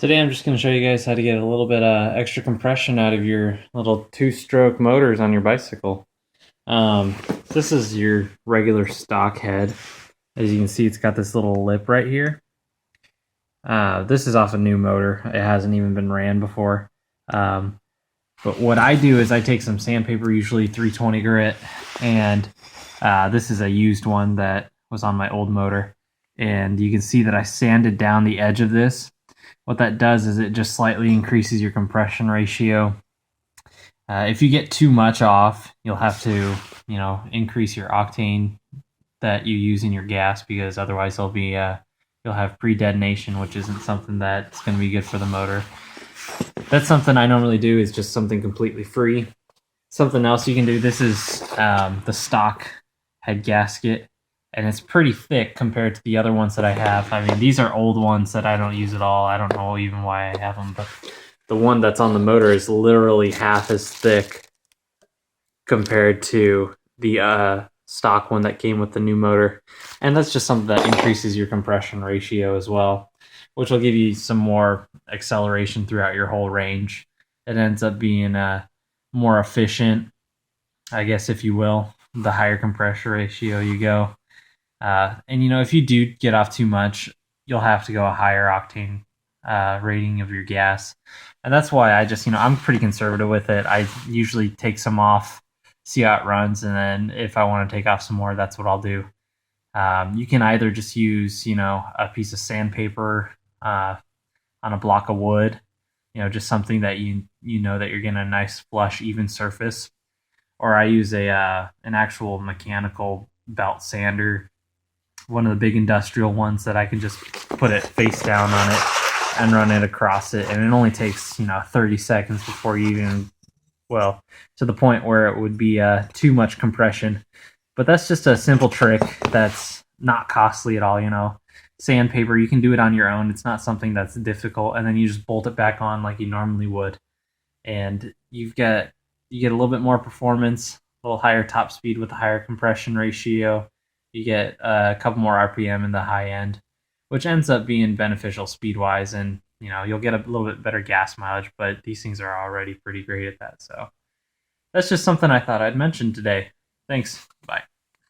Today I'm just going to show you guys how to get a little bit extra compression out of your little two-stroke motors on your bicycle. This is your regular stock head. As you can see, it's got this little lip right here. This is off a new motor. It hasn't even been ran before. But what I do is I take some sandpaper, usually 320 grit, and this is a used one that was on my old motor. And you can see that I sanded down the edge of this. What that does is it just slightly increases your compression ratio. If you get too much off, you'll have to, increase your octane that you use in your gas, because otherwise you'll have pre-detonation, which isn't something that's going to be good for the motor. That's something I normally do, is just something completely free. Something else you can do, this is the stock head gasket, and it's pretty thick compared to the other ones that I have. I mean, these are old ones that I don't use at all. I don't know even why I have them, but the one that's on the motor is literally half as thick compared to the stock one that came with the new motor. And that's just something that increases your compression ratio as well, which will give you some more acceleration throughout your whole range. It ends up being more efficient, I guess, if you will, the higher compression ratio you go. And if you do get off too much, you'll have to go a higher octane rating of your gas. And that's why I just, I'm pretty conservative with it. I usually take some off, see how it runs, and then if I want to take off some more, that's what I'll do. You can either just use, a piece of sandpaper on a block of wood, just something that you know that you're getting a nice flush, even surface. Or I use an actual mechanical belt sander, one of the big industrial ones that I can just put it face down on it and run it across it, and it only takes 30 seconds before you even, to the point where it would be too much compression. But that's just a simple trick that's not costly at all. Sandpaper, you can do it on your own. It's not something that's difficult, and then you just bolt it back on like you normally would, and you get a little bit more performance, a little higher top speed with a higher compression ratio. You get a couple more RPM in the high end, which ends up being beneficial speed-wise, and you'll get a little bit better gas mileage, but these things are already pretty great at that. So that's just something I thought I'd mention today. Thanks. Bye.